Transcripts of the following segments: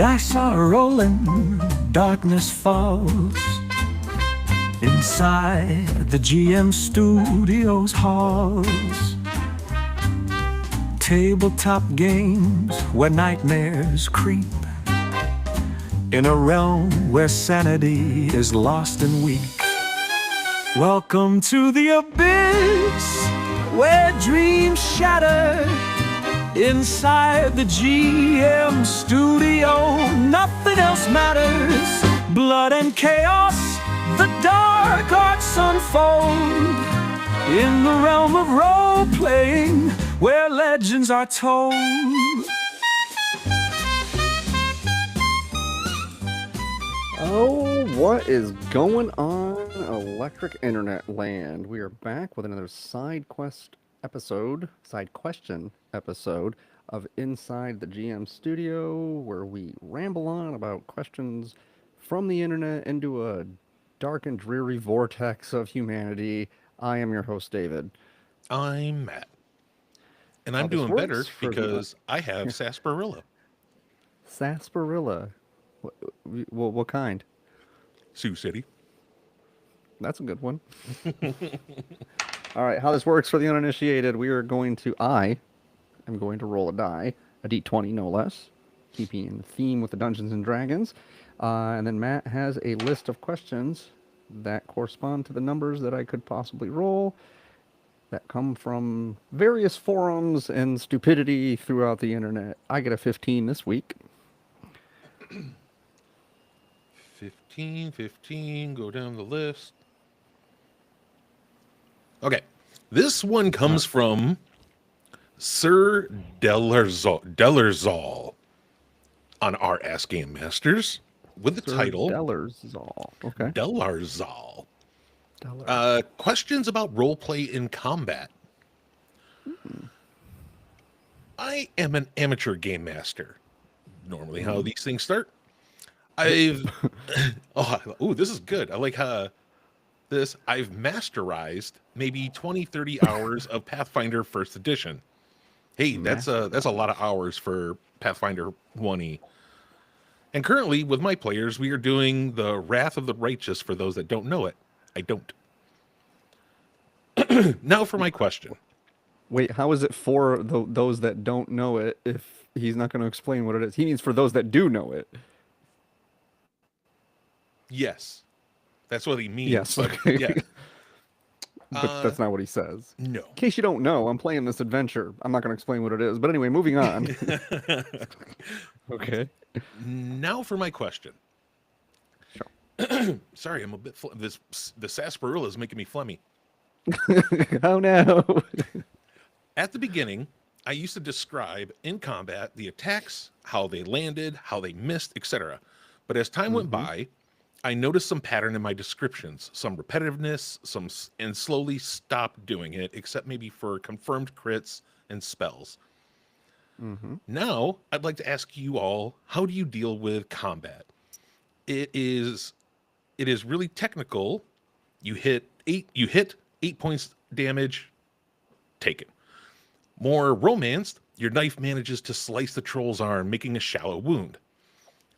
Dice are rolling, darkness falls. Inside the GM Studios halls. Tabletop games where nightmares creep. In a realm where sanity is lost and weak. Welcome to the abyss where dreams shatter. Inside the GM studio, nothing else matters. Blood and chaos, the dark arts unfold. In the realm of role-playing, where legends are told. Oh, what is going on, Electric Internet Land? We are back with another side question episode of Inside the GM Studio, where we ramble on about questions from the internet into a dark and dreary vortex of humanity. I am your host, David. I'm Matt. And I'm doing better because I have sarsaparilla. Sarsaparilla? What kind? Sioux City. That's a good one. All right, how this works for the uninitiated, I am going to roll a die, a d20 no less, keeping in theme with the Dungeons and Dragons. And then Matt has a list of questions that correspond to the numbers that I could possibly roll that come from various forums and stupidity throughout the internet. I get a 15 this week. 15, go down the list. Okay, this one comes from Sir Delerzal on our Ask Game Masters with the title Delerzal. Okay. Delerzal. Questions about roleplay in combat. I am an amateur game master. Normally how these things start. This is good. I like this. I've masterized maybe 20, 30 hours of Pathfinder First Edition. Hey, that's a lot of hours for Pathfinder 1E. And currently, with my players, we are doing the Wrath of the Righteous for those that don't know it. I don't. Now for my question. Wait, how is it for those that don't know it if he's not going to explain what it is? He means for those that do know it. Yes. That's what he means. Yes, okay. Yeah. But that's not what he says. No. In case you don't know, I'm playing this adventure. I'm not going to explain what it is. But anyway, moving on. Okay. Now for my question. Sure. Sorry, I'm a bit... the sarsaparilla is making me phlegmy. Oh, no. At the beginning, I used to describe in combat the attacks, how they landed, how they missed, etc. But as time went by, I noticed some pattern in my descriptions, some repetitiveness, and slowly stopped doing it, except maybe for confirmed crits and spells. Now, I'd like to ask you all, how do you deal with combat? It is really technical. You hit 8 points damage, taken. More romanced, your knife manages to slice the troll's arm, making a shallow wound.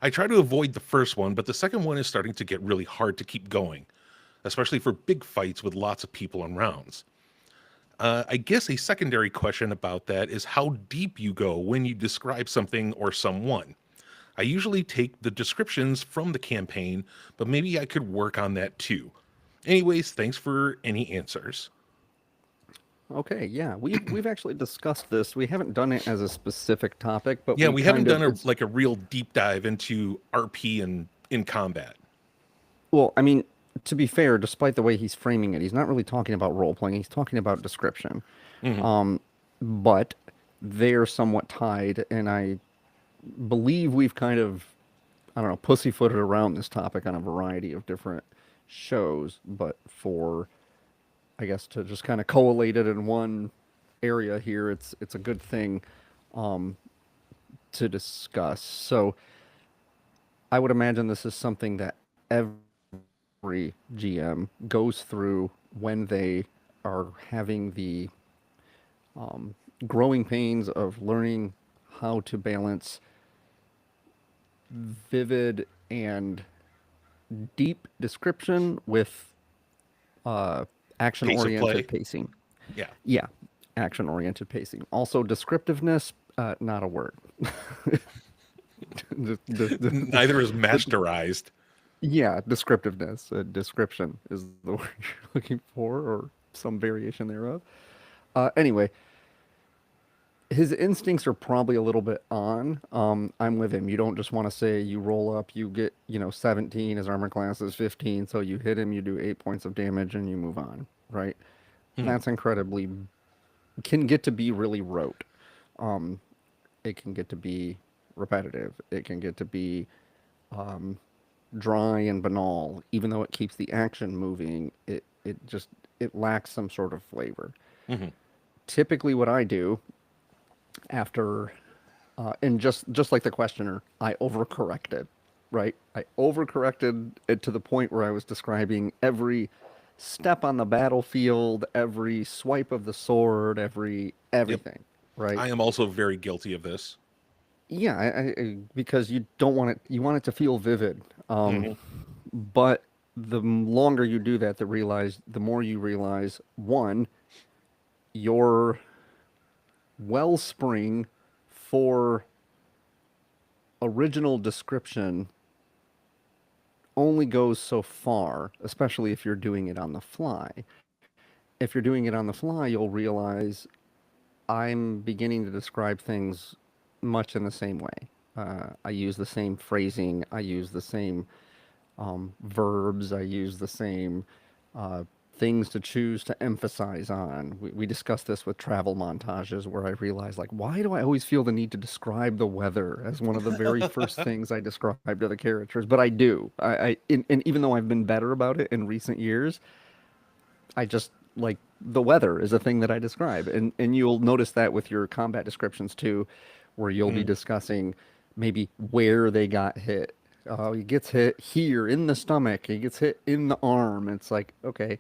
I try to avoid the first one, but the second one is starting to get really hard to keep going, especially for big fights with lots of people and rounds. I guess a secondary question about that is how deep you go when you describe something or someone. I usually take the descriptions from the campaign, but maybe I could work on that too. Anyways, thanks for any answers. Okay, yeah, we've actually discussed this. We haven't done it as a specific topic, but yeah, we haven't done a real deep dive into RP and in combat. Well, I mean, to be fair, despite the way he's framing it, he's not really talking about role playing. He's talking about description. But they're somewhat tied, and I believe we've kind of, I don't know, pussyfooted around this topic on a variety of different shows. But for, I guess, to just kind of collate it in one area here, it's a good thing to discuss. So I would imagine this is something that every GM goes through when they are having the growing pains of learning how to balance vivid and deep description with action Pace of play. oriented pacing. Yeah. Yeah, action oriented pacing. Also, descriptiveness, not a word. Neither is masterized. Yeah, descriptiveness. Description is the word you're looking for, or some variation thereof. Anyway, his instincts are probably a little bit on. I'm with him. You don't just want to say you roll up, you get, 17, his armor class is 15, so you hit him, you do 8 points of damage, and you move on, right? That's incredibly, can get to be really rote. It can get to be repetitive. It can get to be dry and banal. Even though it keeps the action moving, it lacks some sort of flavor. Typically, what I do after, and just like the questioner, I overcorrected, right? I overcorrected it to the point where I was describing every step on the battlefield, every swipe of the sword, everything, right? I am also very guilty of this. Yeah, because you don't want it. You want it to feel vivid. But the longer you do that, the more you realize, one, your wellspring for original description only goes so far, especially if you're doing it on the fly. If you're doing it on the fly, you'll realize I'm beginning to describe things much in the same way. I use the same phrasing. I use the same verbs. I use the same things to choose to emphasize on. We discussed this with travel montages where I realized, like, why do I always feel the need to describe the weather as one of the very first things I describe to the characters? But I do. And even though I've been better about it in recent years, I just like the weather is a thing that I describe. And you'll notice that with your combat descriptions too, where you'll be discussing maybe where they got hit. He gets hit here in the stomach. He gets hit in the arm. It's like, okay.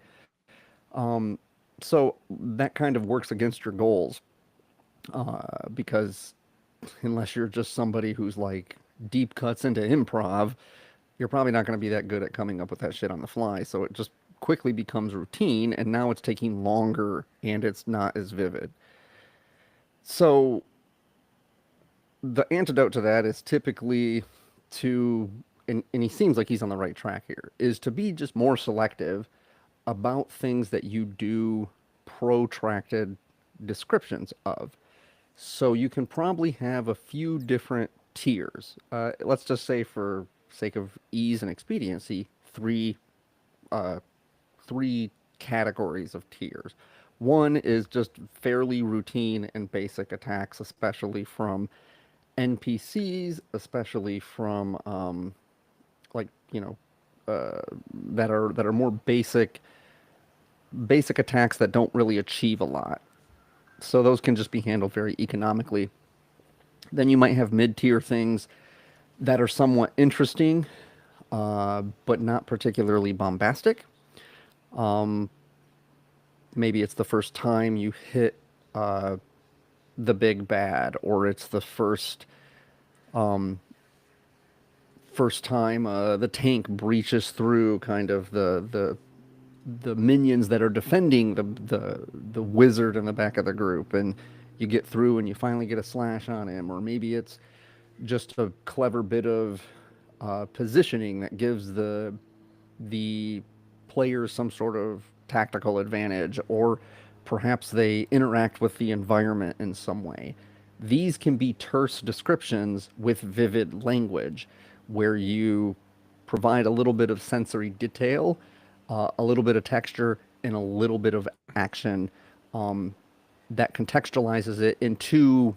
So that kind of works against your goals, because unless you're just somebody who's like deep cuts into improv, you're probably not going to be that good at coming up with that shit on the fly. So it just quickly becomes routine, and now it's taking longer and it's not as vivid. So the antidote to that is typically to, and he seems like he's on the right track here, is to be just more selective about things that you do protracted descriptions of. So you can probably have a few different tiers. Let's just say, for sake of ease and expediency, three categories of tiers. One is just fairly routine and basic attacks, especially from NPCs, especially from that are more basic attacks that don't really achieve a lot. So those can just be handled very economically. Then you might have mid-tier things that are somewhat interesting, but not particularly bombastic. Maybe it's the first time you hit the big bad, or it's the first time the tank breaches through kind of the minions that are defending the wizard in the back of the group, and you get through and you finally get a slash on him. Or maybe it's just a clever bit of positioning that gives the players some sort of tactical advantage, or perhaps they interact with the environment in some way. These can be terse descriptions with vivid language, where you provide a little bit of sensory detail, a little bit of texture, and a little bit of action that contextualizes it in two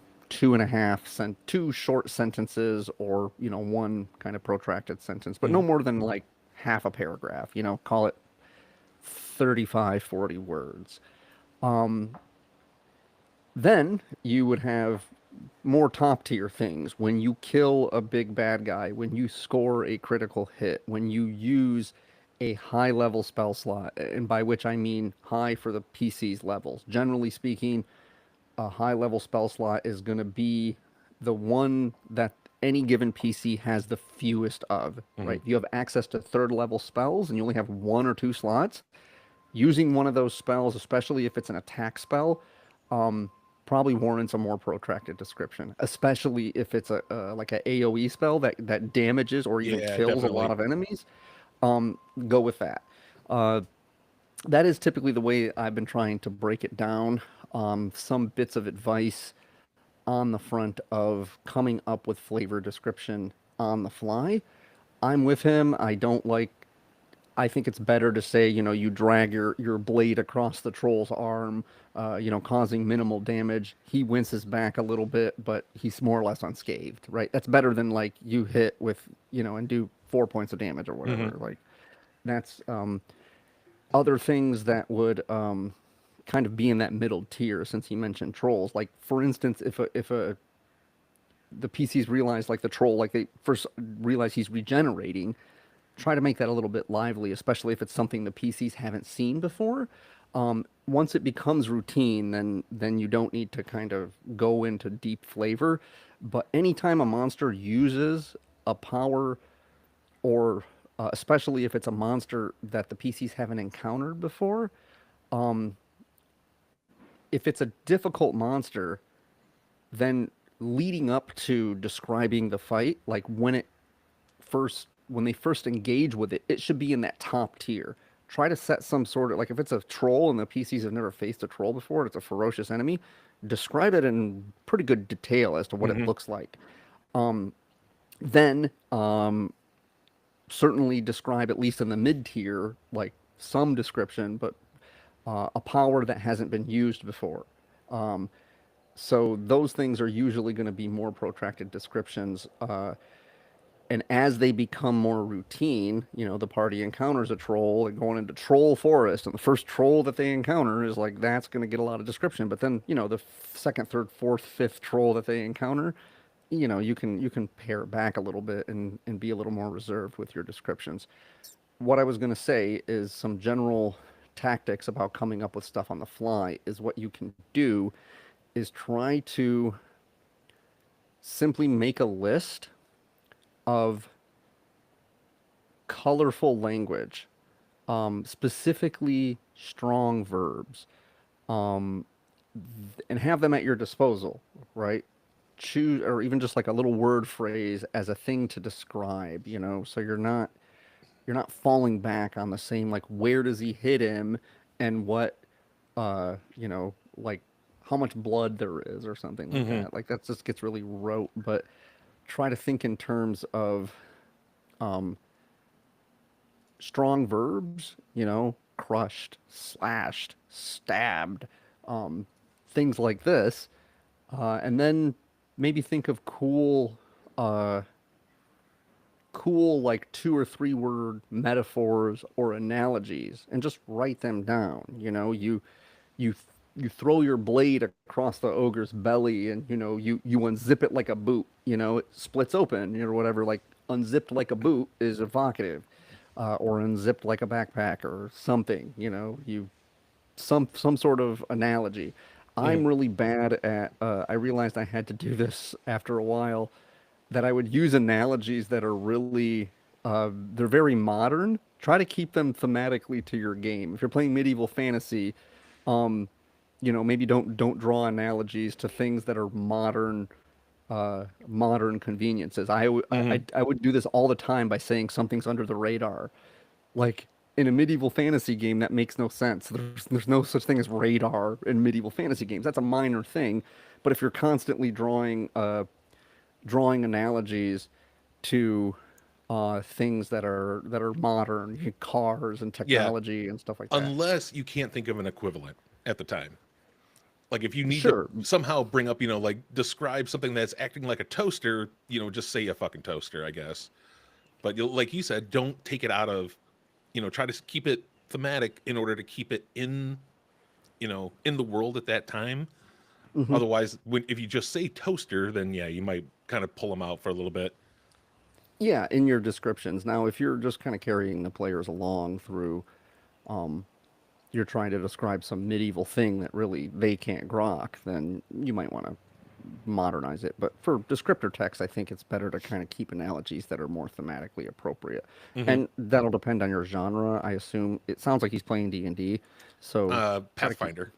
short sentences, or one kind of protracted sentence, but no more than like half a paragraph. Call it 35-40 words. Then you would have more top tier things. When you kill a big bad guy, when you score a critical hit, when you use a high level spell slot, and by which I mean high for the PC's levels. Generally speaking, a high level spell slot is going to be the one that any given PC has the fewest of, right? If you have access to third level spells and you only have 1 or 2 slots, using one of those spells, especially if it's an attack spell, probably warrants a more protracted description, especially if it's a like a AoE spell that damages or even Yeah, kills a lot definitely. of enemies. Go with that. That is typically the way I've been trying to break it down. Some bits of advice on the front of coming up with flavor description on the fly. I'm with him. I think it's better to say, you drag your blade across the troll's arm, causing minimal damage. He winces back a little bit, but he's more or less unscathed, right? That's better than like you hit with, and do 4 points of damage or whatever. Like that's other things that would kind of be in that middle tier since he mentioned trolls. Like for instance, if the PCs realize like the troll, like they first realize he's regenerating, try to make that a little bit lively, especially if it's something the PCs haven't seen before. Once it becomes routine, then you don't need to kind of go into deep flavor. But anytime a monster uses a power, or especially if it's a monster that the PCs haven't encountered before, if it's a difficult monster, then leading up to describing the fight, like when they first engage with it, it should be in that top tier. Try to set some sort of, like if it's a troll and the PCs have never faced a troll before and it's a ferocious enemy, describe it in pretty good detail as to what it looks like. Then certainly describe, at least in the mid tier, like some description, but a power that hasn't been used before. So those things are usually going to be more protracted descriptions. And as they become more routine, the party encounters a troll and going into troll forest, and the first troll that they encounter is like, that's going to get a lot of description. But then, the second, third, fourth, fifth troll that they encounter, you can pare back a little bit and be a little more reserved with your descriptions. What I was going to say is some general tactics about coming up with stuff on the fly is what you can do is try to simply make a list of colorful language, specifically strong verbs, and have them at your disposal, right? Choose, or even just like a little word phrase as a thing to describe, so you're not falling back on the same, like, where does he hit him and what, like how much blood there is or something like that. Like that just gets really rote, but try to think in terms of strong verbs, crushed, slashed, stabbed, things like this. And then maybe think of cool like 2 or 3 word metaphors or analogies and just write them down. You throw your blade across the ogre's belly and you unzip it like a boot, it splits open or whatever. Like unzipped like a boot is evocative, or unzipped like a backpack or something, you some sort of analogy. I'm really bad at I realized I had to do this after a while, that I would use analogies that are really they're very modern. Try to keep them thematically to your game. If you're playing medieval fantasy, maybe don't draw analogies to things that are modern conveniences. I would do this all the time by saying something's under the radar. Like in a medieval fantasy game, that makes no sense. There's no such thing as radar in medieval fantasy games. That's a minor thing. But if you're constantly drawing analogies to things that are modern, cars and technology and stuff like that. Unless you can't think of an equivalent at the time. Like if you need Sure. to somehow bring up, like describe something that's acting like a toaster, just say a fucking toaster, I guess. But like you said, don't take it out of, try to keep it thematic in order to keep it in the world at that time. Otherwise, if you just say toaster, then yeah, you might kind of pull them out for a little bit. Yeah, in your descriptions. Now, if you're just kind of carrying the players along through, you're trying to describe some medieval thing that really they can't grok, then you might want to modernize it. But for descriptor text, I think it's better to kind of keep analogies that are more thematically appropriate. And that'll depend on your genre. I assume it sounds like he's playing D&D. So try to keep- Pathfinder,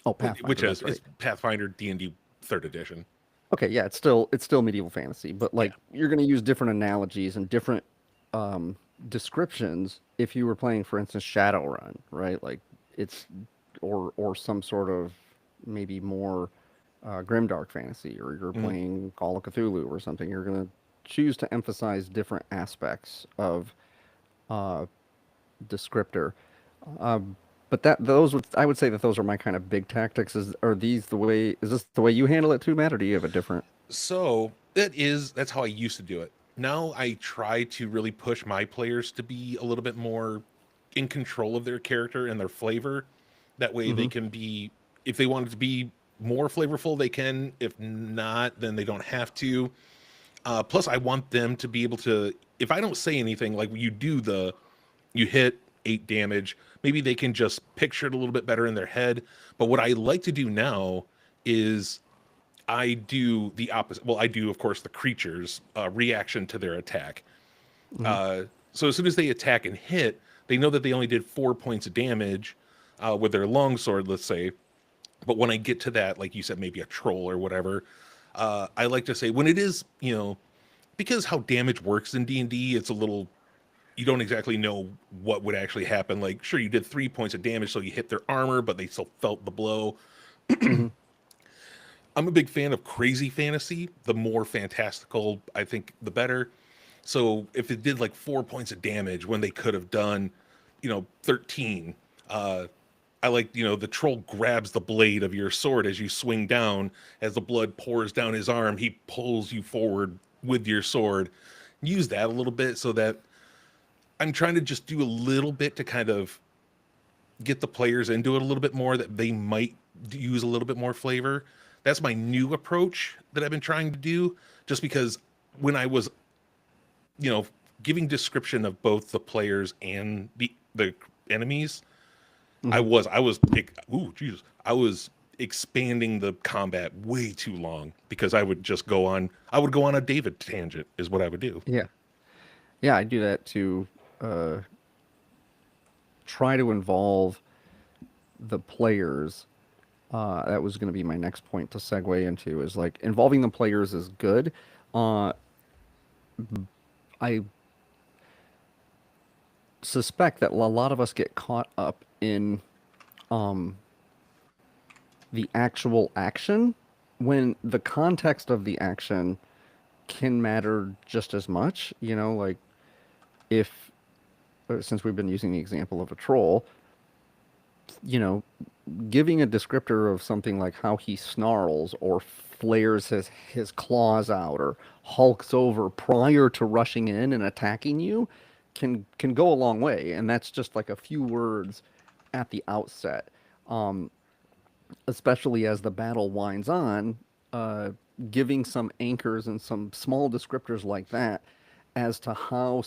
Oh, Pathfinder. which is that's right. it's Pathfinder D&D third edition. Okay, yeah, it's still medieval fantasy, but like you're going to use different analogies and different descriptions if you were playing, for instance, Shadowrun, right? Like it's or some sort of maybe more grimdark fantasy, or you're playing Call of Cthulhu or something. You're going to choose to emphasize different aspects of descriptor. But I would say that those are my kind of big tactics. Is this the way you handle it too, Matt, or do you have a different? So that's how I used to do it. Now I try to really push my players to be a little bit more in control of their character and their flavor. That way they can be, if they want it to be more flavorful, they can. If not, then they don't have to. Plus, I want them to be able to, if I don't say anything, like you hit 8 damage, maybe they can just picture it a little bit better in their head. But what I like to do now is I do the opposite. Well, I do, of course, the creature's reaction to their attack. So as soon as they attack and hit, they know that they only did 4 points of damage with their longsword, let's say. But when I get to that, like you said, maybe a troll or whatever, I like to say when it is, because how damage works in D&D, it's a little, you don't exactly know what would actually happen. Like, sure, you did 3 points of damage, so you hit their armor, but they still felt the blow. I'm a big fan of crazy fantasy. The more fantastical, I think, the better. So if it did like 4 points of damage when they could have done, 13, I like, the troll grabs the blade of your sword as you swing down. As the blood pours down his arm, he pulls you forward with your sword. Use that a little bit so that I'm trying to just do a little bit to kind of get the players into it a little bit more, that they might use a little bit more flavor. That's my new approach that I've been trying to do, just because when I was, giving description of both the players and the enemies, I was expanding the combat way too long, because I would go on a David tangent is what I would do. Yeah, I do that to try to involve the players. That was going to be my next point to segue into, is like involving the players is good. I suspect that a lot of us get caught up in the actual action, when the context of the action can matter just as much. Like if, since we've been using the example of a troll, giving a descriptor of something like how he snarls or flares his claws out or hulks over prior to rushing in and attacking you can go a long way. And that's just like a few words at the outset, especially as the battle winds on. Giving some anchors and some small descriptors like that as to how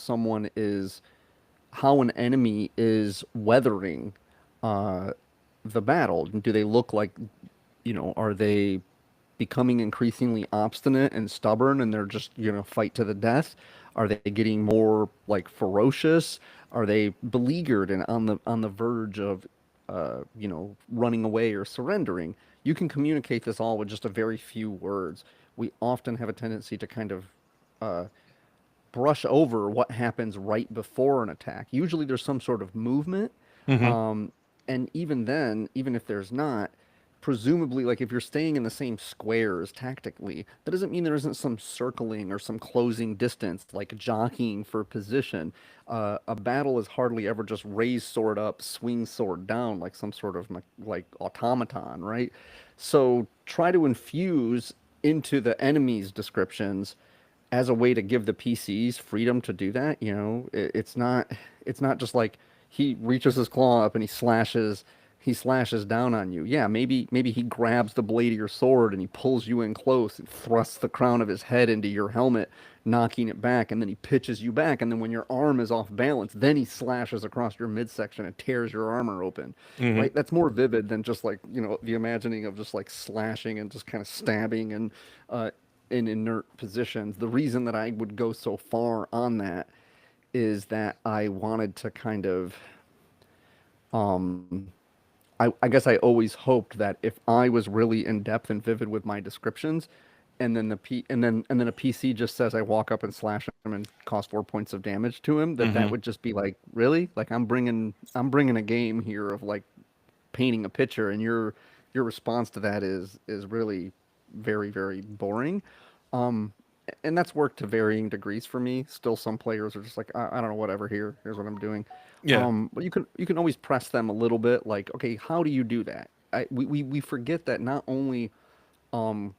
an enemy is weathering the battle. Do they look like, are they becoming increasingly obstinate and stubborn, and they're just, fight to the death? Are they getting more like ferocious? Are they beleaguered and on the verge of, running away or surrendering? You can communicate this all with just a very few words. We often have a tendency to kind of brush over what happens right before an attack. Usually there's some sort of movement. And even then, even if there's not, presumably, like if you're staying in the same squares tactically, that doesn't mean there isn't some circling or some closing distance, like jockeying for position. A battle is hardly ever just raise sword up, swing sword down, like some sort of like automaton, right? So try to infuse into the enemy's descriptions as a way to give the PCs freedom to do that. It's not just like he reaches his claw up and he slashes he slashes down on you. Yeah, maybe he grabs the blade of your sword and he pulls you in close and thrusts the crown of his head into your helmet, knocking it back, and then he pitches you back, and then when your arm is off balance, then he slashes across your midsection and tears your armor open. Hmm. Right? That's more vivid than just like, the imagining of just like slashing and just kind of stabbing and in inert positions. The reason that I would go so far on that is that I wanted to kind of um I guess I always hoped that if I was really in depth and vivid with my descriptions, and then a PC just says I walk up and slash him and cause 4 points of damage to him, that Hmm. would just be like, really? Like I'm bringing a game here of like painting a picture, and your response to that is really very, very boring. Um, and that's worked to varying degrees for me. Still, some players are just like, I don't know, whatever. Here's what I'm doing. Yeah. But you can always press them a little bit, like, okay, how do you do that? We forget that um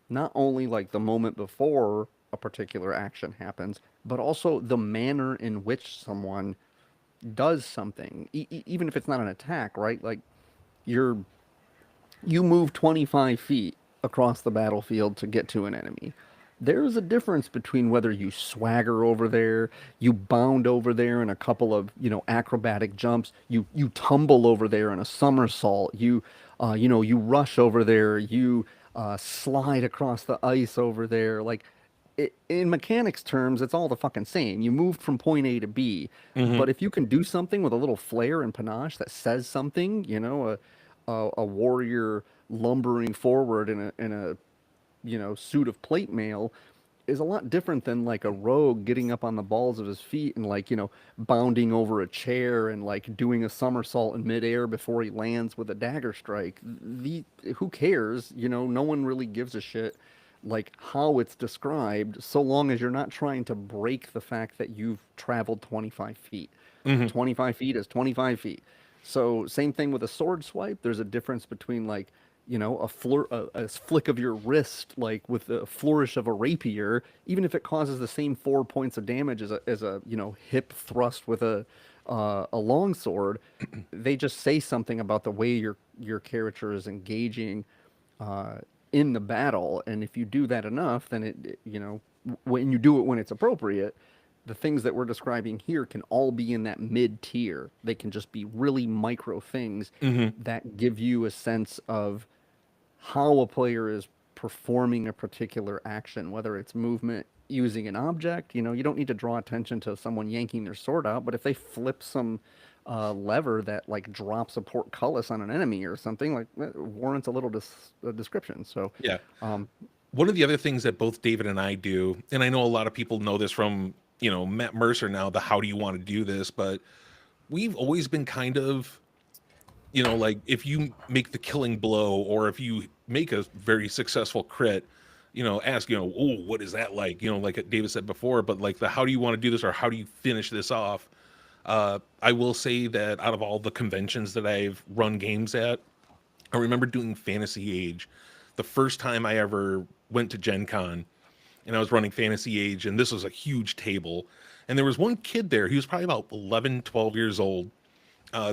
not only like the moment before a particular action happens, but also the manner in which someone does something, even if it's not an attack, right? Like you're you move 25 feet across the battlefield to get to an enemy. There's a difference between whether you swagger over there, you bound over there in a couple of, acrobatic jumps, you tumble over there in a somersault, you rush over there, you slide across the ice over there. Like, in mechanics terms, it's all the fucking same. You moved from point A to B, Hmm. but if you can do something with a little flair and panache that says something, a warrior lumbering forward in a suit of plate mail is a lot different than like a rogue getting up on the balls of his feet and like, bounding over a chair and like doing a somersault in midair before he lands with a dagger strike. Who cares? No one really gives a shit like how it's described, so long as you're not trying to break the fact that you've traveled 25 feet. Hmm. 25 feet is 25 feet. So same thing with a sword swipe. There's a difference between like, a flick of your wrist, like with a flourish of a rapier, even if it causes the same 4 points of damage as a hip thrust with a long sword. They just say something about the way your character is engaging uh, in the battle, and if you do that enough, then when you do it when it's appropriate, the things that we're describing here can all be in that mid tier. They can just be really micro things Hmm. that give you a sense of how a player is performing a particular action, whether it's movement using an object. You don't need to draw attention to someone yanking their sword out, but if they flip some lever that like drops a portcullis on an enemy or something, like that warrants a little description. So, Yeah. um, One of the other things that both David and I do, and I know a lot of people know this from, Matt Mercer now, the how do you want to do this, but we've always been kind of, like if you make the killing blow or if you make a very successful crit, ask, oh, what is that like? Like David said before, but like the how do you want to do this or how do you finish this off? I will say that out of all the conventions that I've run games at, I remember doing Fantasy Age. The first time I ever went to Gen Con and I was running Fantasy Age, and this was a huge table. And there was one kid there, he was probably about 11, 12 years old,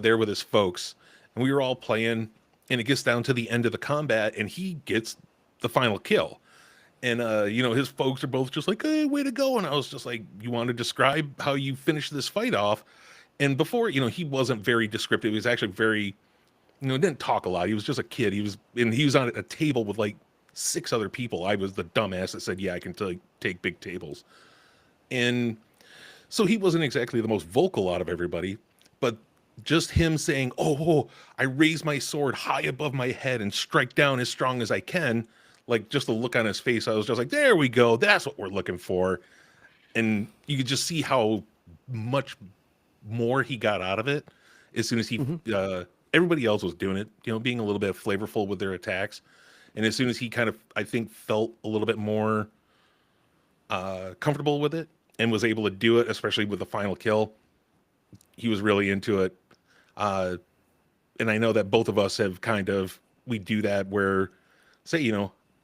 there with his folks. And we were all playing, and it gets down to the end of the combat, and he gets the final kill. And, his folks are both just like, hey, way to go. And I was just like, you want to describe how you finished this fight off? And before, he wasn't very descriptive. He was actually very, didn't talk a lot. He was just a kid. He was on a table with like 6 other people. I was the dumbass that said, yeah, I can take big tables. And so he wasn't exactly the most vocal out of everybody, but just him saying, oh, I raise my sword high above my head and strike down as strong as I can. Like just the look on his face, I was just like, there we go. That's what we're looking for. And you could just see how much more he got out of it as soon as mhm. everybody else was doing it, being a little bit flavorful with their attacks. And as soon as he kind of, I think, felt a little bit more comfortable with it and was able to do it, especially with the final kill, he was really into it. Uh, and I know that both of us have we do that where, say,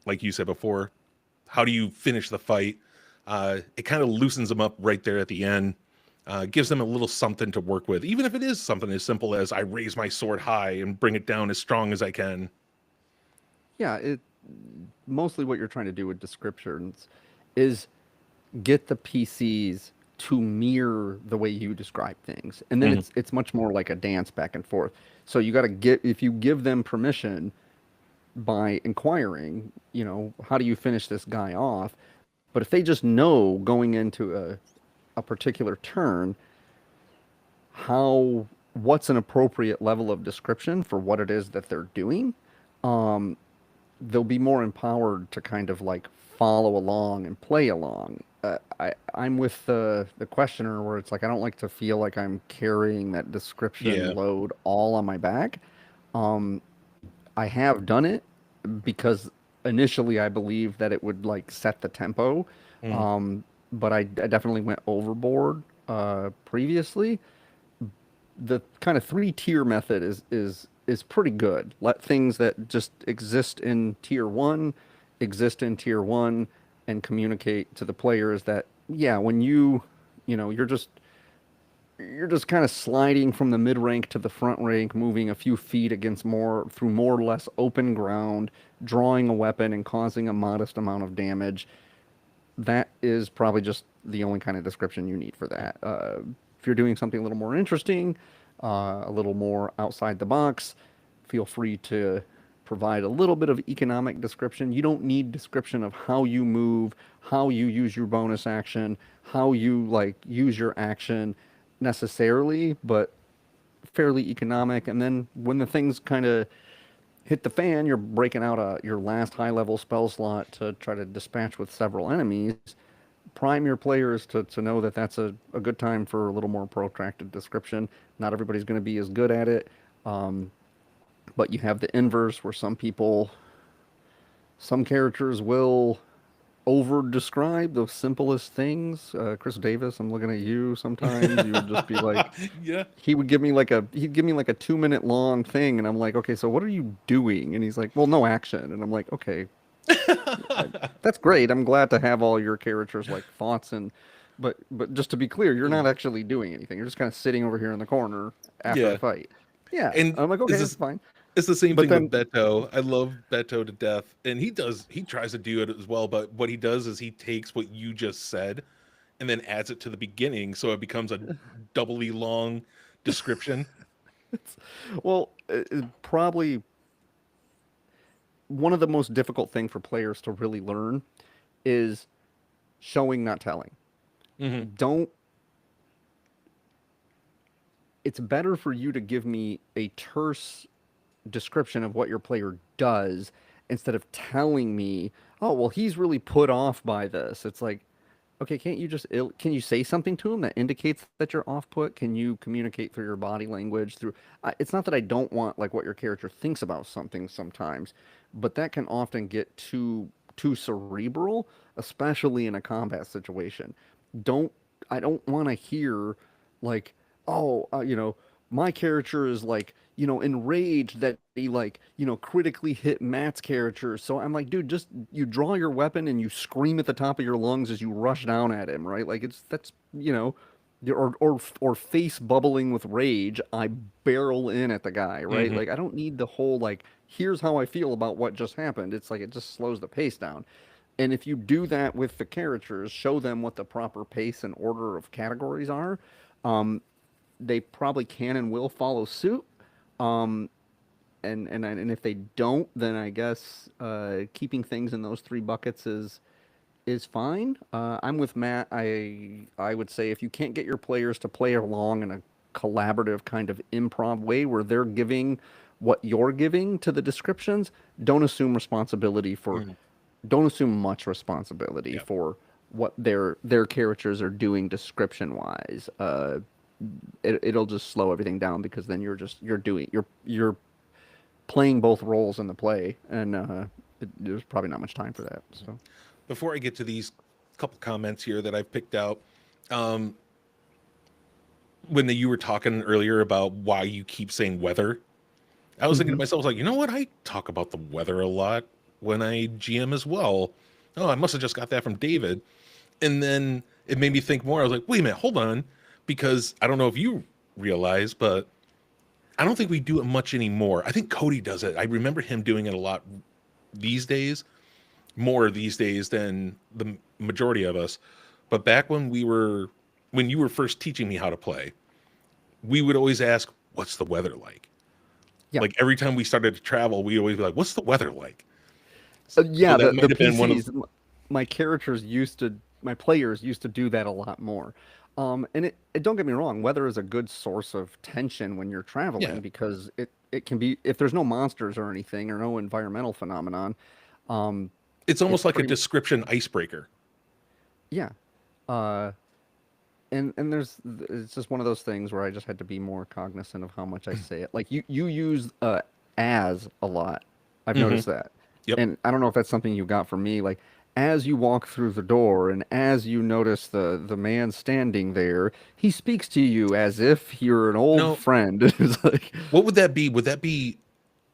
like you said before, how do you finish the fight? It kind of loosens them up right there at the end. Gives them a little something to work with, even if it is something as simple as I raise my sword high and bring it down as strong as I can. Yeah, it mostly what you're trying to do with descriptions is get the PCs to mirror the way you describe things. And then Mhm. it's much more like a dance back and forth. So you got to get, if you give them permission by inquiring, how do you finish this guy off? But if they just know going into a particular turn what's an appropriate level of description for what it is that they're doing, um, they'll be more empowered to kind of like follow along and play along. I'm with the questioner where it's like I don't like to feel like I'm carrying that description Yeah. load all on my back. Um, I have done it because initially I believed that it would like set the tempo, Mhm. but I definitely went overboard previously. The kind of three-tier method is pretty good. Let things that just exist in tier one exist in tier one and communicate to the players that yeah, when you're just kind of sliding from the mid rank to the front rank, moving a few feet through more or less open ground, drawing a weapon and causing a modest amount of damage. That is probably just the only kind of description you need for that. If you're doing something a little more interesting, a little more outside the box, feel free to provide a little bit of economic description. You don't need description of how you move, how you use your bonus action, how you like use your action necessarily, but fairly economic. And then when the things kind of hit the fan, you're breaking out your last high level spell slot to try to dispatch with several enemies. Prime your players to know that that's a good time for a little more protracted description. Not everybody's going to be as good at it. But you have the inverse where some characters will over describe the simplest things. Chris Davis, I'm looking at you sometimes. You would just be like, Yeah. he'd give me like a 2-minute long thing, and I'm like, okay, so what are you doing? And he's like, well, no action. And I'm like, okay, that's great. I'm glad to have all your characters like thoughts but just to be clear, you're not actually doing anything. You're just kind of sitting over here in the corner after Yeah. the fight. Yeah, And I'm like, okay, is that's this fine. It's the same But thing with then, Beto. I love Beto to death, and he tries to do it as well. But what he does is he takes what you just said and then adds it to the beginning, so it becomes a doubly long description. well, probably one of the most difficult thing for players to really learn is showing, not telling. Hmm. Don't. It's better for you to give me a terse description of what your player does instead of telling me, oh, well, he's really put off by this. It's like, okay, can you say something to him that indicates that you're off put? Can you communicate through your body language it's not that I don't want like what your character thinks about something sometimes, but that can often get too cerebral, especially in a combat situation. Don't I don't want to hear like, oh, my character is like, enraged that he like, critically hit Matt's character. So I'm like, dude, just you draw your weapon and you scream at the top of your lungs as you rush down at him, right? Like that's, or face bubbling with rage, I barrel in at the guy, right? Hmm. Like I don't need the whole like, here's how I feel about what just happened. It's like it just slows the pace down. And if you do that with the characters, show them what the proper pace and order of categories are, um, they probably can and will follow suit. Um, and if they don't, then I guess keeping things in those three buckets is fine. I'm with Matt. I would say if you can't get your players to play along in a collaborative kind of improv way where they're giving what you're giving to the descriptions, don't assume responsibility for Hmm. don't assume much responsibility Yeah. for what their characters are doing description wise. It'll just slow everything down because then you're playing both roles in the play, and there's probably not much time for that. So Before I get to these couple comments here that I've picked out, um, you were talking earlier about why you keep saying weather, I was thinking to Mhm. myself, I was like, you know what? I talk about the weather a lot when I GM as well. Oh, I must have just got that from David. And then it made me think more. I was like, wait a minute, hold on. because I don't know if you realize, but I don't think we do it much anymore. I think Cody does it. I remember him doing it a lot these days, more these days than the majority of us. But back when you were first teaching me how to play, we would always ask, "What's the weather like?" Yeah. Like every time we started to travel, we always be like, "What's the weather like?" Yeah, So that the might have been one of PCs, my players used to do that a lot more. And it don't get me wrong, weather is a good source of tension when you're traveling yeah. because it can be if there's no monsters or anything or no environmental phenomenon, um, It's it's almost like a pretty description icebreaker. yeah. Uh, and it's just one of those things where I just had to be more cognizant of how much I say it. Like you use as a lot. I've Hmm. noticed that. Yep. And I don't know if that's something you got from me. Like as you walk through the door and as you notice the man standing there, he speaks to you as if you're an old No, friend. It's like what would that be? Would that be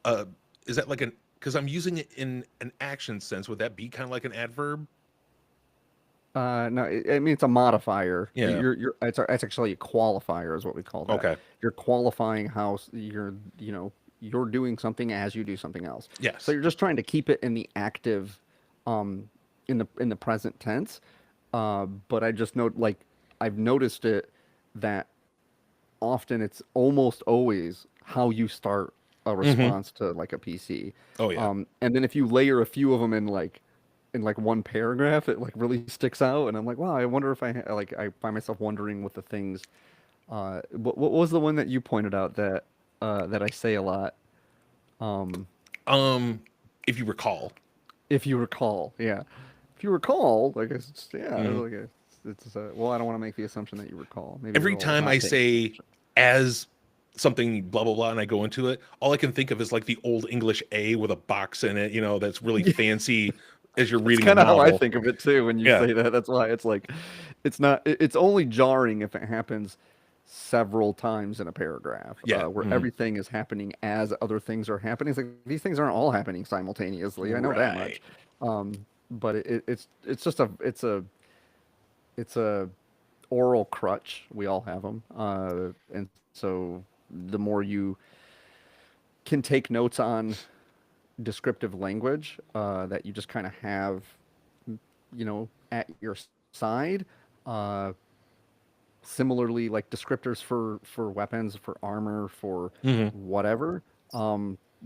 uh is that like an because I'm using it in an action sense, would that be kind of like an adverb? no, I mean it's a modifier. Yeah. It's actually a qualifier is what we call that. Okay. You're qualifying how you're doing something as you do something else. So Yes. you're just trying to keep it in the active, in the present tense. But I just note like I've noticed it that often it's almost always how you start a Hmm. response to like a PC. Oh yeah. And then if you layer a few of them in like one paragraph, it like really sticks out, and I'm like, wow, I wonder if I find myself wondering what the things. What was the one that you pointed out that I say a lot? Um, Um, if you recall. if you recall, yeah, if you recall, like it's yeah, Mhm. like it's well, I don't want to make the assumption that you recall. Maybe Every you're old, time not I paying say attention. as something blah blah blah and I go into it, all I can think of is like the old English A with a box in it, that's really fancy as you're That's reading a kind of how I novel. think of it too when you Yeah. say that. That's why it's like, it's not. It's only jarring if it happens several times in a paragraph, Yeah. where Mhm. everything is happening as other things are happening. It's like these things aren't all happening simultaneously. I know that Right. much. But it's just it's a oral crutch. We all have them, and so the more you can take notes on descriptive language that you just kind of have at your side. Uh, Similarly, like descriptors for weapons, for armor, for Hmm. whatever.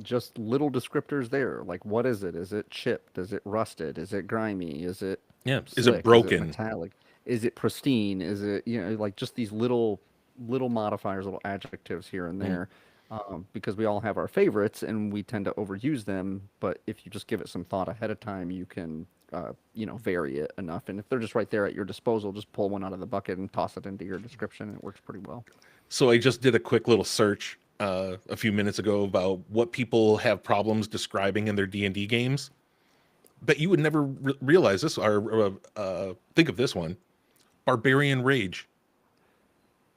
Just little descriptors there. Like, what is it? Is it chipped? Is it rusted? Is it grimy? Is it Yeah. Is it slick? Is it broken? metallic? Is it pristine? Is it like just these little modifiers, little adjectives here and Mm. there, because we all have our favorites and we tend to overuse them. But if you just give it some thought ahead of time, you can, vary it enough. And if they're just right there at your disposal, just pull one out of the bucket and toss it into your description. And it works pretty well. So I just did a quick little search a few minutes ago about what people have problems describing in their D&D games. But you would never realize this or think of this one, barbarian rage.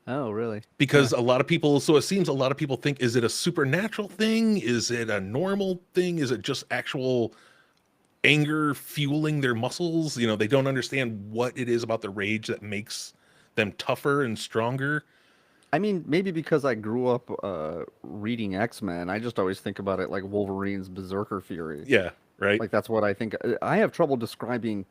Oh, really? Yeah. Because a lot of people, so it seems a lot of people think, is it a supernatural thing? Is it a normal thing? Is it just actual anger fueling their muscles? They don't understand what it is about the rage that makes them tougher and stronger. I mean, maybe because I grew up reading X-Men, I just always think about it like Wolverine's Berserker Fury. Yeah, right. Like that's what I think. I have trouble describing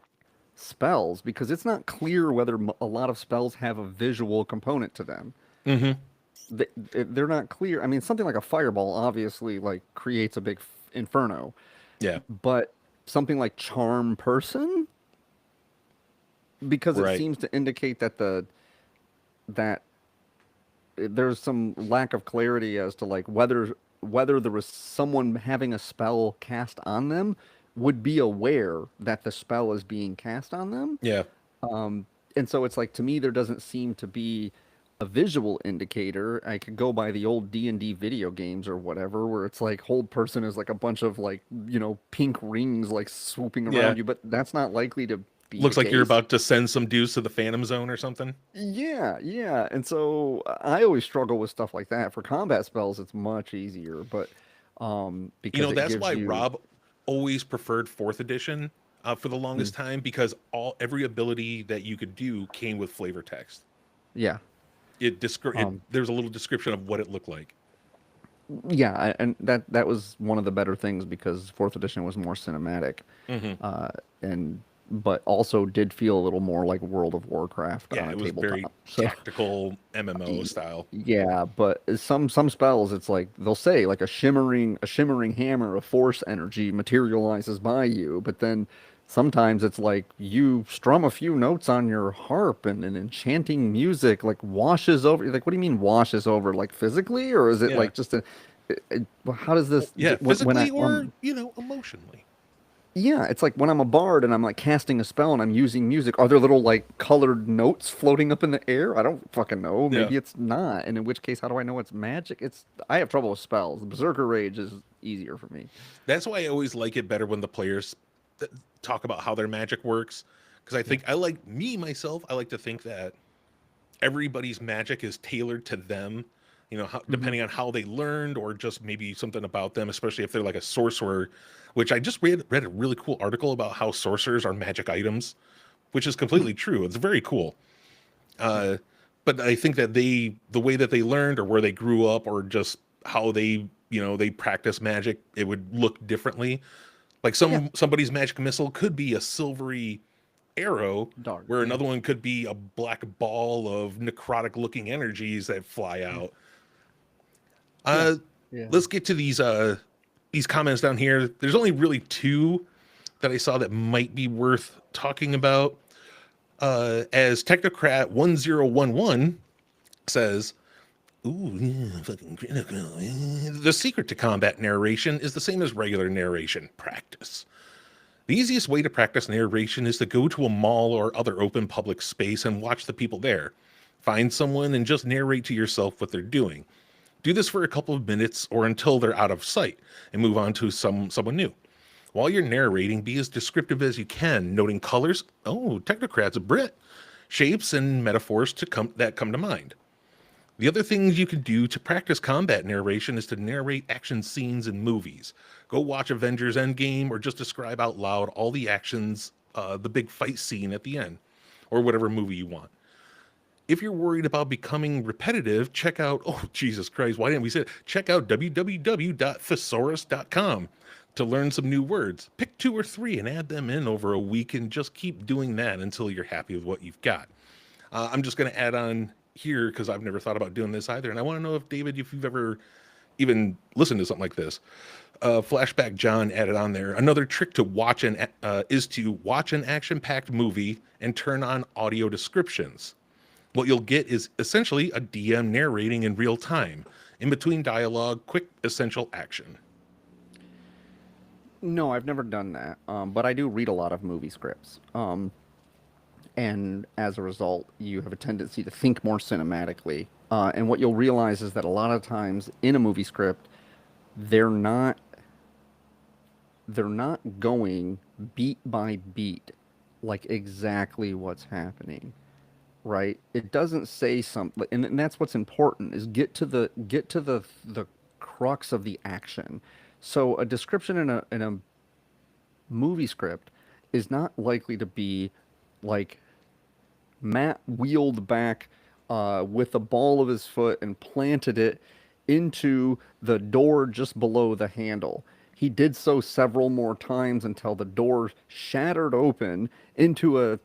spells because it's not clear whether a lot of spells have a visual component to them. Hmm. They're not clear. I mean, something like a fireball obviously like creates a big inferno, Yeah, but something like charm person, because it right. seems to indicate that there's some lack of clarity as to like whether there was someone having a spell cast on them would be aware that the spell is being cast on them. Yeah, And so it's like to me there doesn't seem to be a visual indicator. I could go by the old D&D video games or whatever where it's like hold person is like a bunch of like, pink rings like swooping yeah. around you, but that's not likely to be the Looks like you're case. about to send some dudes to the Phantom Zone or something. Yeah, yeah. And so I always struggle with stuff like that. For combat spells, it's much easier, but because it That's gives why you Rob always preferred fourth edition for the mm, longest time because every ability that you could do came with flavor text. yeah. There's a little description of what it looked like. Yeah, and that was one of the better things because fourth edition was more cinematic, and but also did feel a little more like World of Warcraft Yeah, on a it was very tabletop. So tactical MMO style. yeah, but some spells it's like they'll say like a shimmering hammer of force energy materializes by you, but then sometimes it's like you strum a few notes on your harp and an enchanting music like washes over. You're like, what do you mean washes over? Like physically, or is it Yeah. like just how does this? Yeah, When physically or emotionally. yeah, it's like when I'm a bard and I'm like casting a spell and I'm using music, are there little like colored notes floating up in the air? I don't fucking know. Maybe Yeah. it's not. And in which case, how do I know it's magic? I have trouble with spells. Berserker Rage is easier for me. That's why I always like it better when the players talk about how their magic works. Because I think I like to think that everybody's magic is tailored to them, depending on how they learned or just maybe something about them, especially if they're like a sorcerer, which I just read a really cool article about how sorcerers are magic items, which is completely true. It's very cool. But I think that the way that they learned or where they grew up or just how they practice magic, it would look differently. Like somebody's magic missile could be a silvery arrow, Dark, where yeah. another one could be a black ball of necrotic looking energies that fly out. Yeah. Let's get to these comments down here. There's only really two that I saw that might be worth talking about. As Technocrat 1011 says, ooh, yeah, fucking critical. The secret to combat narration is the same as regular narration: practice. The easiest way to practice narration is to go to a mall or other open public space and watch the people there. Find someone and just narrate to yourself what they're doing. Do this for a couple of minutes or until they're out of sight and move on to someone new. While you're narrating, be as descriptive as you can, noting colors, Technocrat's a Brit, shapes, and metaphors that come to mind. The other things you can do to practice combat narration is to narrate action scenes in movies. Go watch Avengers Endgame or just describe out loud all the actions, the big fight scene at the end, or whatever movie you want. If you're worried about becoming repetitive, check out, Jesus Christ, why didn't we say it? Check out www.thesaurus.com to learn some new words. Pick 2 or 3 and add them in over a week and just keep doing that until you're happy with what you've got. I'm just going to add on here because I've never thought about doing this either. And I want to know if, David, if you've ever even listened to something like this. Flashback John added on there. Another trick to watch is to watch an action-packed movie and turn on audio descriptions. What you'll get is essentially a DM narrating in real time, in between dialogue, quick, essential action. No, I've never done that, but I do read a lot of movie scripts. And as a result, you have a tendency to think more cinematically. And what you'll realize is that a lot of times in a movie script, they're not going beat by beat, like exactly what's happening, right? It doesn't say something, and that's what's important is get to the crux of the action. So a description in a movie script is not likely to be like Matt wheeled back with the ball of his foot and planted it into the door just below the handle. He did so several more times until the door shattered open into a,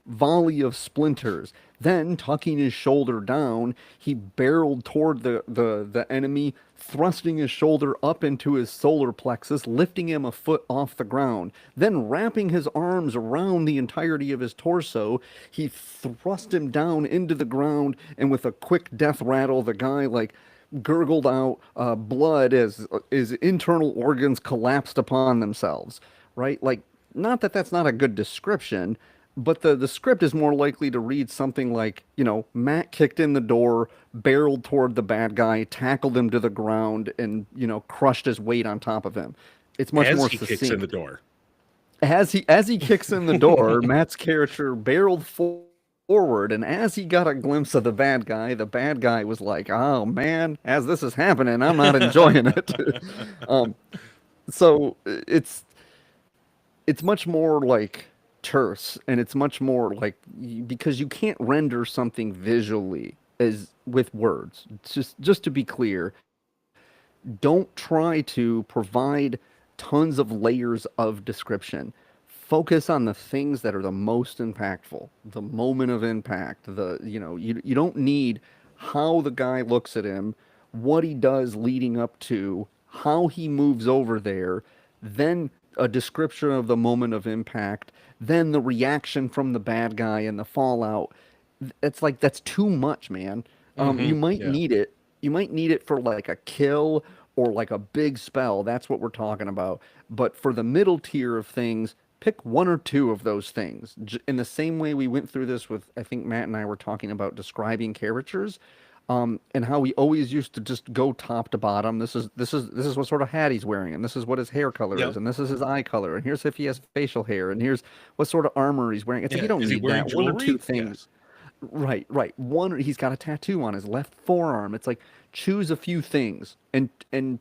volley of splinters. Then, tucking his shoulder down, he barreled toward the enemy, thrusting his shoulder up into his solar plexus, lifting him a foot off the ground. Then, wrapping his arms around the entirety of his torso, he thrust him down into the ground, and with a quick death rattle, the guy, gurgled out blood as his internal organs collapsed upon themselves, right? Not that that's not a good description, but the script is more likely to read something like, Matt kicked in the door, barreled toward the bad guy, tackled him to the ground, and, crushed his weight on top of him. It's much more succinct. Kicks in the door. As he kicks in the door, Matt's character barreled forward, and as he got a glimpse of the bad guy was like, oh man, as this is happening, I'm not enjoying it. So it's much more terse, and it's much more because you can't render something visually is with words. Just to be clear, don't try to provide tons of layers of description. Focus on the things that are the most impactful, the moment of impact. You don't need how the guy looks at him, what he does leading up to, how he moves over there, then a description of the moment of impact, then the reaction from the bad guy and the fallout. It's like that's too much, man. You might Yeah. need it. You might need it for like a kill or like a big spell. That's what we're talking about. But for the middle tier of things, pick one or two of those things. In the same way we went through this with, I think Matt and I were talking about describing characters, and how we always used to just go top to bottom. This is what sort of hat he's wearing, and this is what his hair color Yep. is, and this is his eye color, and here's if he has facial hair, and here's what sort of armor he's wearing. It's like Yeah. you don't Is he need wearing that. One or two jewelry? things. Yes. Right, right. One, he's got a tattoo on his left forearm. It's like choose a few things and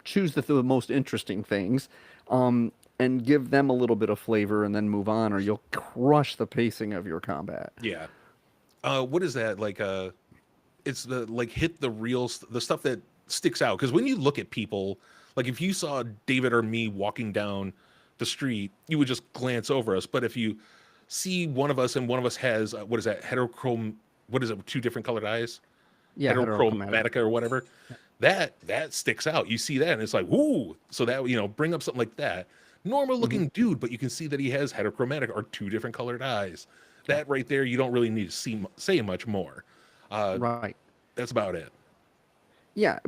choose the most interesting things, and give them a little bit of flavor, and then move on, or you'll crush the pacing of your combat. Yeah. What is that like? It's the like hit the reels, the stuff that sticks out. Because when you look at people, like if you saw David or me walking down the street, you would just glance over us. But if you see one of us and one of us has what is that heterochrome? What is it? Two different colored eyes, Yeah, heterochromatic. heterochromatica or whatever. That sticks out. You see that, and it's like, ooh. So that bring up something like that. Normal looking dude, but you can see that he has heterochromatic or two different colored eyes. That right there, you don't really need to say much more. Right. That's about it. Yeah,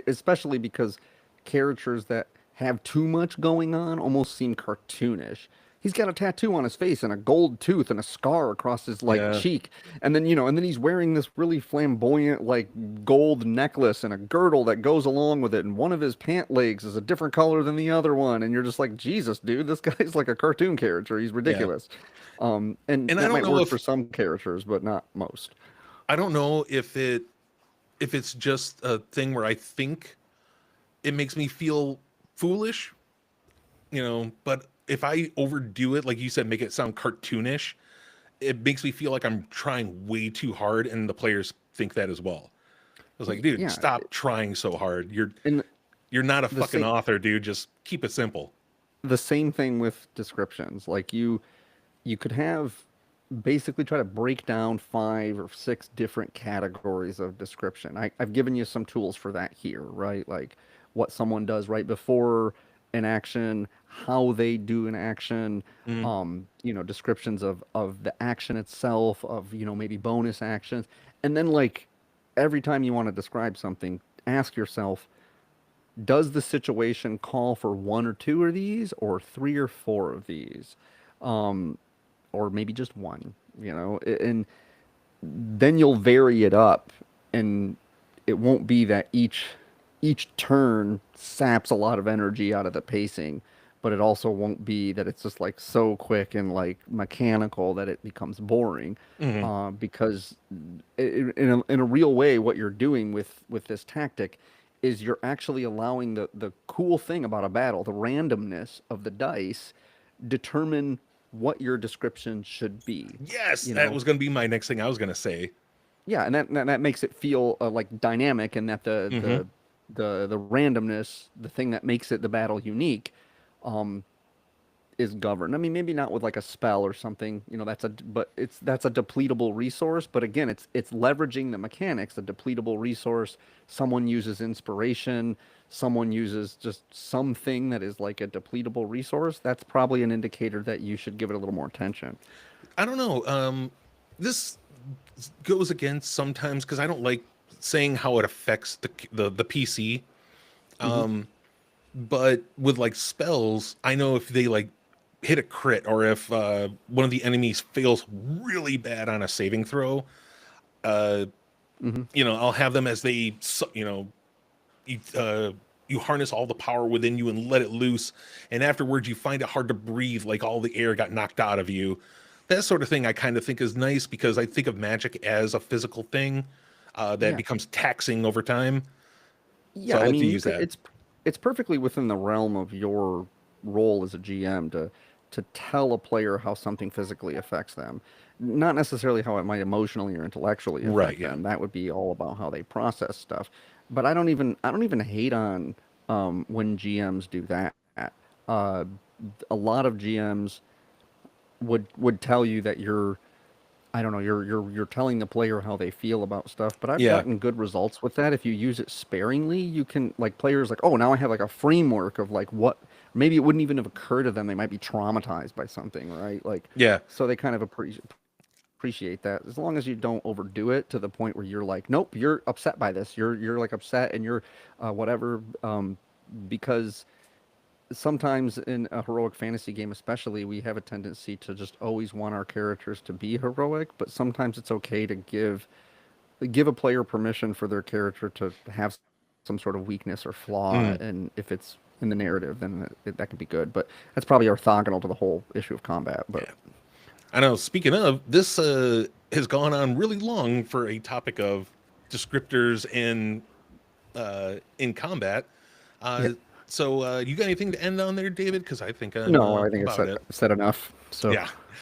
especially because characters that have too much going on almost seem cartoonish. He's got a tattoo on his face and a gold tooth and a scar across his Yeah. cheek. And then, and then he's wearing this really flamboyant like gold necklace and a girdle that goes along with it, and one of his pant legs is a different color than the other one, and you're just like, Jesus, dude, this guy's like a cartoon character. He's ridiculous. And And I that don't might know work if for some characters, but not most. I don't know if it's just a thing where I think it makes me feel foolish, but if I overdo it, like you said, make it sound cartoonish, it makes me feel like I'm trying way too hard, and the players think that as well. I was like, dude, Yeah, stop trying so hard. and You're not a the fucking same author, dude. Just keep it simple. the same thing with descriptions. Like you could have basically try to break down 5 or 6 different categories of description. I've given you some tools for that here, right? Like what someone does right before an action, how they do an action, Mhm. descriptions of the action itself, of maybe bonus actions, and then like every time you want to describe something, ask yourself, does the situation call for 1 or 2 of these, or 3 or 4 of these? Or maybe just one, and then you'll vary it up, and it won't be that each turn saps a lot of energy out of the pacing, but it also won't be that it's just like so quick and like mechanical that it becomes boring. Mhm. Because in a real way, what you're doing with this tactic is you're actually allowing the cool thing about a battle, the randomness of the dice, determine what your description should be. Yes, You that know, was going to be my next thing I was going to say. yeah, and that makes it feel like dynamic, and that Mhm. the randomness, the thing that makes it the battle unique, is governed. I mean, maybe not with like a spell or something, that's a depletable resource. But again, it's leveraging the mechanics, the depletable resource. Someone uses inspiration, someone uses just something that is like a depletable resource. That's probably an indicator that you should give it a little more attention. I don't know. This goes against sometimes because I don't like saying how it affects the PC. Mm-hmm. But with like spells, I know if they like hit a crit, or if one of the enemies fails really bad on a saving throw, uh, Mm-hmm. I'll have them as you harness all the power within you and let it loose, and afterwards you find it hard to breathe, like all the air got knocked out of you. That sort of thing I kind of think is nice, because I think of magic as a physical thing that Yeah. becomes taxing over time. So Yeah, I I like mean, to you use could, that. it's perfectly within the realm of your role as a GM to to tell a player how something physically affects them, not necessarily how it might emotionally or intellectually affect Right, yeah. them. That would be all about how they process stuff. But I don't even hate on when GMs do that. Uh, a lot of GMs would tell you that you're, I don't know, you're telling the player how they feel about stuff, but I've Yeah. gotten good results with that. If you use it sparingly, you can, like, players like, oh, now I have like a framework of like what maybe it wouldn't even have occurred to them. They might be traumatized by something, right? Like, Yeah. so they kind of appreciate that, as long as you don't overdo it to the point where you're like, nope, you're upset by this. You're like upset and you're whatever, because sometimes in a heroic fantasy game especially, we have a tendency to just always want our characters to be heroic, but sometimes it's okay to give a player permission for their character to have some sort of weakness or flaw, Mm. and if it's in the narrative, then that could be good. But that's probably orthogonal to the whole issue of combat. But I know. Speaking of, this has gone on really long for a topic of descriptors in combat. yeah. So you got anything to end on there, David? Because I think I'm No, I think it's about it. said enough. So Yeah.